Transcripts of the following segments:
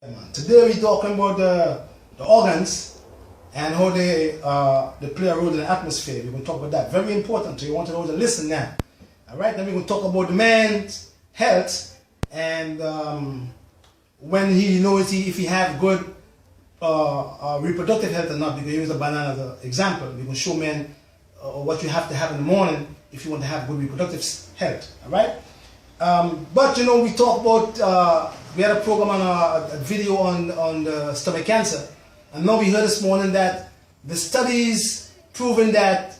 Today we're talking about the organs and how they play a role in the atmosphere. We're going to talk about that. Very important. So you want to know to listen now. Alright, then we're going to talk about the man's health and when he knows if he have good reproductive health or not, because he use a banana as an example. We're going to show men what you have to have in the morning if you want to have good reproductive health. Alright? But you know, we talk about we had a program on a video on the stomach cancer, and now we heard this morning that the studies proving that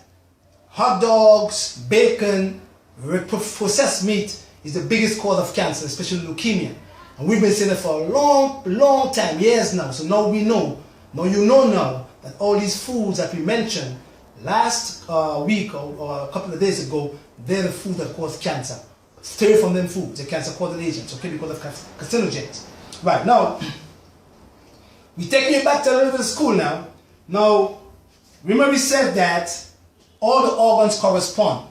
hot dogs, bacon, processed meat is the biggest cause of cancer, especially leukemia. And we've been saying it for a long time, years now. So now we know. Now you know now that all these foods that we mentioned last week or a couple of days ago, they're the foods that cause cancer. Stay from them foods, the cancer-causing agents, okay, because of carcinogens. Right, now, we're taking you back to a little bit of school now. Now, remember we said that all the organs correspond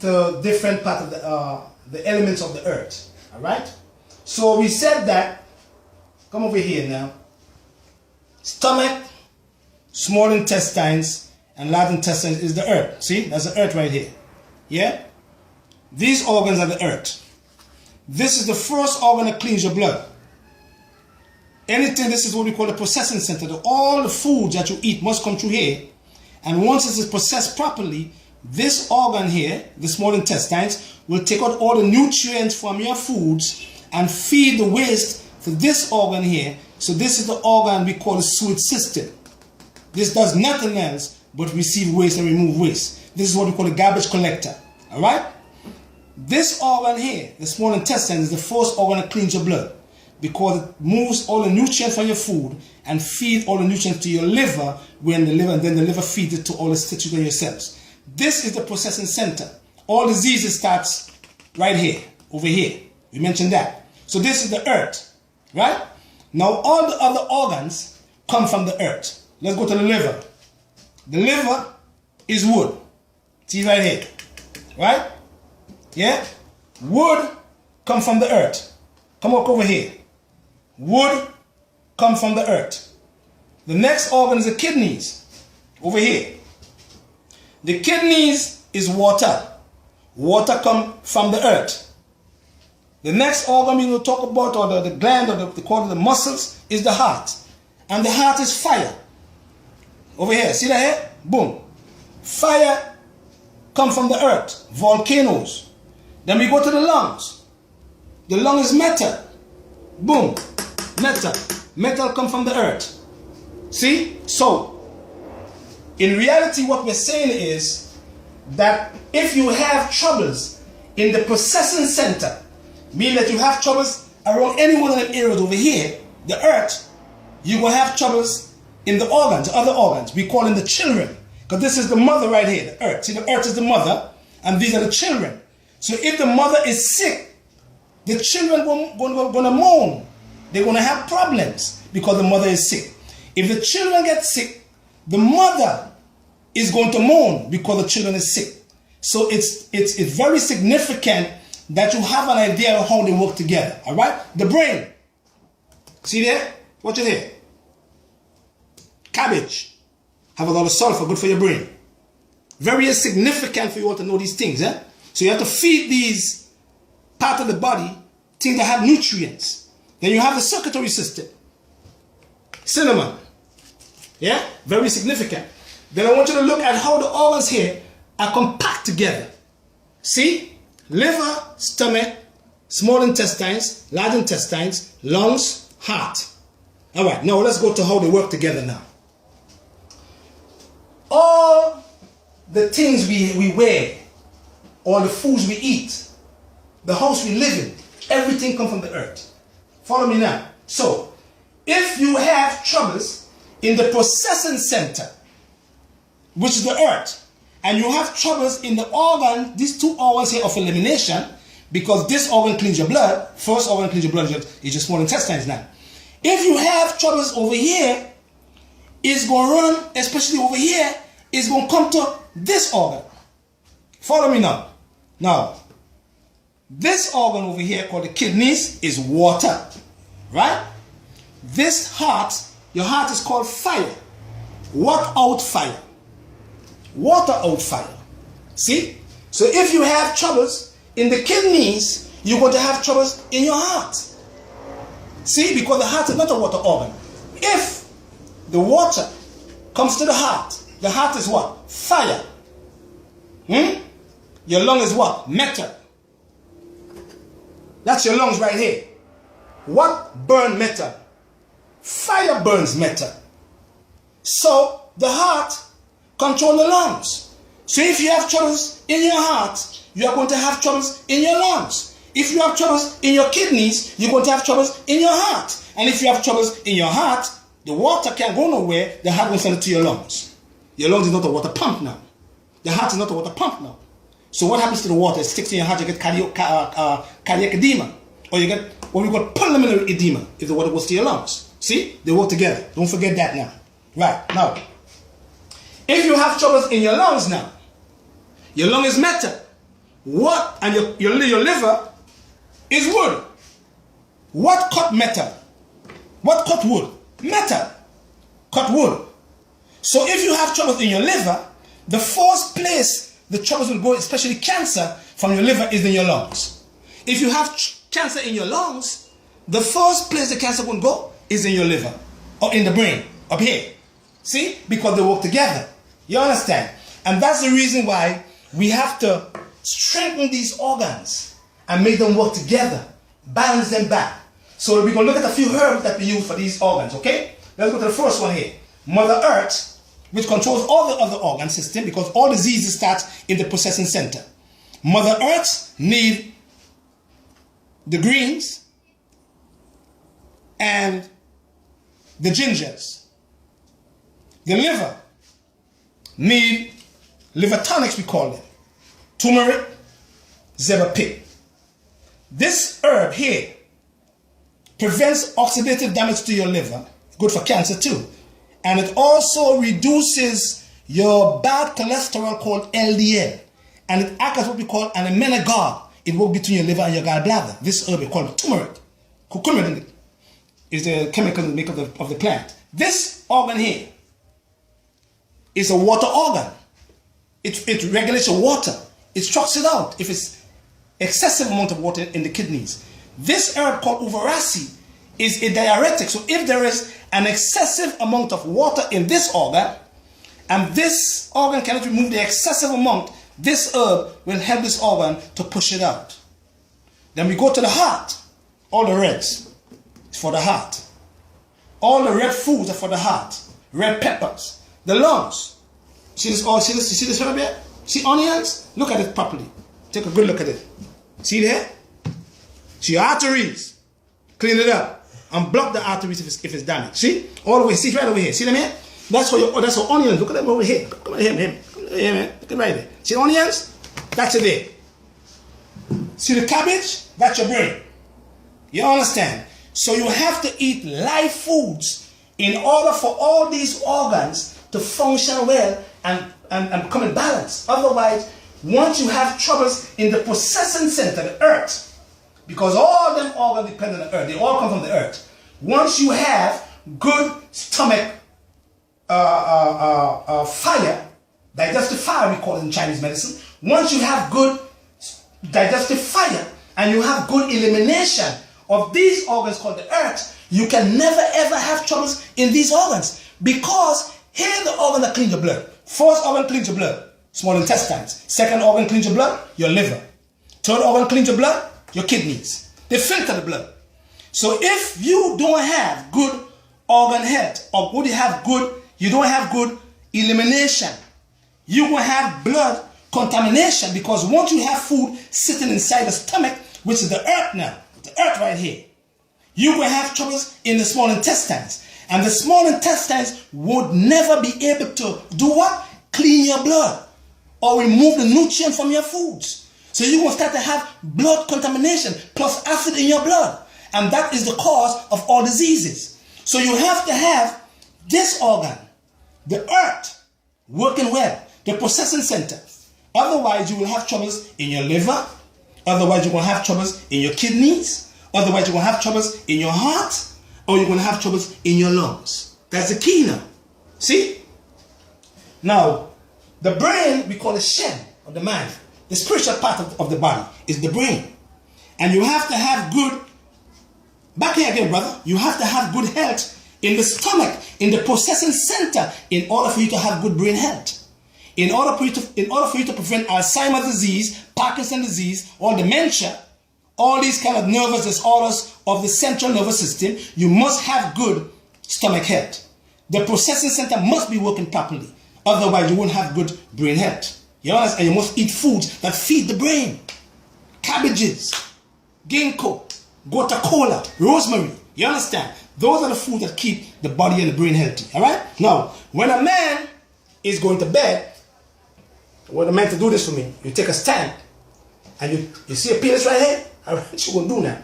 to different parts of the elements of the earth, all right? So we said that, come over here now, stomach, small intestines, and large intestines is the earth. See, that's the earth right here, yeah? These organs are the earth. This is the first organ that cleans your blood. Anything, this is what we call the processing center. All the foods that you eat must come through here. And once it is processed properly, this organ here, the small intestines, will take out all the nutrients from your foods and feed the waste to this organ here. So this is the organ we call the sewage system. This does nothing else but receive waste and remove waste. This is what we call a garbage collector. Alright? This organ here, the small intestine, is the first organ that cleans your blood because it moves all the nutrients from your food and feeds all the nutrients to your liver, and then the liver feeds it to all the tissues in your cells. This is the processing center. All diseases starts right here, over here. We mentioned that. So this is the earth, right? Now all the other organs come from the earth. Let's go to the liver. The liver is wood. See right here, right? Yeah? Wood come from the earth. Come walk over here. Wood come from the earth. The next organ is the kidneys. Over here. The kidneys is water. Water come from the earth. The next organ we will talk about, or the gland, or they call it the muscles, is the heart. And the heart is fire. Over here. See that here? Boom. Fire come from the earth. Volcanoes. Then we go to the lungs. The lung is metal. Boom. Metal. Metal comes from the earth. See? So, in reality what we're saying is that if you have troubles in the processing center, meaning that you have troubles around any one of the areas over here, the earth, you're going to have troubles in the organs, other organs. We call them the children. Because this is the mother right here, the earth. See, the earth is the mother, and these are the children. So if the mother is sick, the children are going to moan. They're going to have problems because the mother is sick. If the children get sick, the mother is going to moan because the children is sick. So it's very significant that you have an idea of how they work together. All right? The brain. See there? Watch it here. Cabbage. Have a lot of sulfur, good for your brain. Very significant for you all to know these things. Eh? So you have to feed these part of the body things that have nutrients. Then you have the circulatory system. Cinnamon. Yeah? Very significant. Then I want you to look at how the organs here are compact together. See? Liver, stomach, small intestines, large intestines, lungs, heart. Alright, now let's go to how they work together now. All the things we wear, all the foods we eat, the house we live in, everything comes from the earth. Follow me now. So, if you have troubles in the processing center, which is the earth, and you have troubles in the organ, these two organs here of elimination, because this organ cleans your blood, first organ cleans your blood is your small intestines now. If you have troubles over here, it's going to run, especially over here, it's going to come to this organ. Follow me now. Now, this organ over here called the kidneys is water, right? this heart, your heart is called fire. What out fire? Water out fire. See? So if you have troubles in the kidneys, you're going to have troubles in your heart. See? Because the heart is not a water organ. If the water comes to the heart is what? Fire. Your lung is what? Metal. That's your lungs right here. What burn metal? Fire burns metal. So the heart controls the lungs. So if you have troubles in your heart, you are going to have troubles in your lungs. If you have troubles in your kidneys, you're going to have troubles in your heart. And if you have troubles in your heart, the water can't go nowhere, the heart will send it to your lungs. Your lungs is not a water pump now. The heart is not a water pump now. So what happens to the water? It sticks in your heart, you get cardiac edema. Or you get what we call pulmonary edema if the water goes to your lungs. See? They work together. Don't forget that now. Right. Now, if you have troubles in your lungs now, your lung is metal. What? And your liver is wood. What cut metal? What cut wood? Metal. Cut wood. So if you have troubles in your liver, the first place the troubles will go, especially cancer, from your liver is in your lungs. If you have cancer in your lungs, the first place the cancer will go is in your liver or in the brain, up here. See? Because they work together. You understand? And that's the reason why we have to strengthen these organs and make them work together, balance them back. So we're going to look at a few herbs that we use for these organs, okay? Let's go to the first one here. Mother Earth, which controls all the other organ system because all diseases start in the processing center. Mother Earth needs the greens and the gingers. The liver need liver tonics, we call them. Turmeric, zebra pig. This herb here prevents oxidative damage to your liver. Good for cancer too. And it also reduces your bad cholesterol called LDL. And it acts as what we call an emmenagogue. It works between your liver and your gallbladder. This herb is called turmeric. Curcumin is the chemical make of the plant. This organ here is a water organ. It regulates your water. It structures it out if it's excessive amount of water in the kidneys. This herb called uvarasi is a diuretic. So if there is an excessive amount of water in this organ, and this organ cannot remove the excessive amount, this herb will help this organ to push it out. Then we go to the heart. All the reds is for the heart. All the red foods are for the heart. Red peppers. The lungs. See this? Oh, see this herb here? See onions? Look at it properly. Take a good look at it. See there? See your arteries. Clean it up. And block the arteries if it's damaged. See? All the way. See right over here. See them here? That's for onions. Look at them over here. Come on here, man. Come here, man. Look at right there. See the onions? That's it there. See the cabbage? That's your brain. You understand? So you have to eat live foods in order for all these organs to function well and come in balance. Otherwise, once you have troubles in the processing center, the earth, because all them organs depend on the earth, they all come from the earth. Once you have good stomach fire, digestive fire we call it in Chinese medicine, once you have good digestive fire and you have good elimination of these organs called the earth, you can never ever have troubles in these organs because here the organ that cleans your blood. First organ cleans your blood, small intestines. Second organ cleans your blood, your liver. Third organ cleans your blood, your kidneys. They filter the blood. So if you don't have good organ health, or you don't have good elimination, you will have blood contamination because once you have food sitting inside the stomach, which is the earth now, the earth right here, you will have troubles in the small intestines. And the small intestines would never be able to do what? Clean your blood or remove the nutrient from your foods. So you're going to start to have blood contamination plus acid in your blood. And that is the cause of all diseases. So you have to have this organ, the earth, working well, the processing center. Otherwise, you will have troubles in your liver. Otherwise, you're going to have troubles in your kidneys. Otherwise, you're going to have troubles in your heart. or you're going to have troubles in your lungs. That's the key now. See? Now, the brain, we call it shem of the mind. The spiritual part of the body is the brain. And you have to have good, back here again, brother, you have to have good health in the stomach, in the processing center, in order for you to have good brain health. In order for you to prevent Alzheimer's disease, Parkinson's disease, or dementia, all these kind of nervous disorders of the central nervous system, you must have good stomach health. The processing center must be working properly. Otherwise, you won't have good brain health. You understand? And you must eat foods that feed the brain. Cabbages, ginkgo, gotu kola, rosemary. You understand? Those are the foods that keep the body and the brain healthy. All right? Now, when a man is going to bed, what a man to do this for me, you take a stand, and you see a penis right here? All right, what you're going to do now?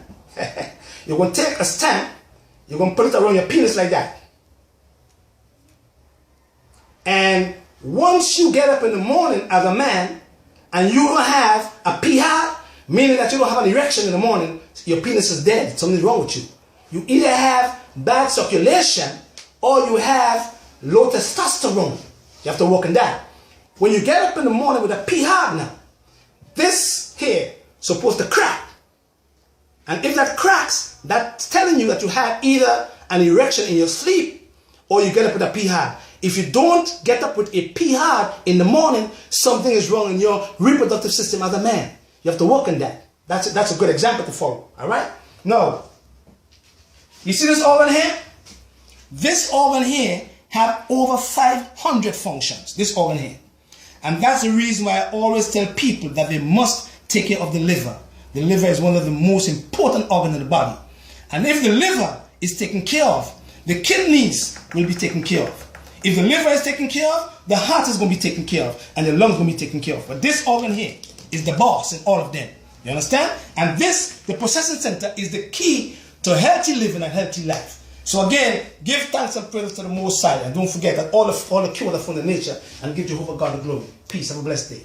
You're going to take a stand, you're going to put it around your penis like that. And once you get up in the morning as a man, and you don't have a pee hard, meaning that you don't have an erection in the morning, your penis is dead. Something's wrong with you. You either have bad circulation, or you have low testosterone. You have to work on that. When you get up in the morning with a pee hard now, this here supposed to crack. And if that cracks, that's telling you that you have either an erection in your sleep, or you get up with a pee hard. If you don't get up with a pee hard in the morning, something is wrong in your reproductive system as a man. You have to work on that. That's a good example to follow. All right? Now, you see this organ here? This organ here have over 500 functions. This organ here. And that's the reason why I always tell people that they must take care of the liver. The liver is one of the most important organs in the body. And if the liver is taken care of, the kidneys will be taken care of. If the liver is taken care of, the heart is going to be taken care of, and the lungs will be taken care of. But this organ here is the boss in all of them. You understand? And this, the processing center, is the key to healthy living and healthy life. So again, give thanks and praise to the Most High, and don't forget that all the cures are from the nature, and give Jehovah God the glory. Peace. Have a blessed day.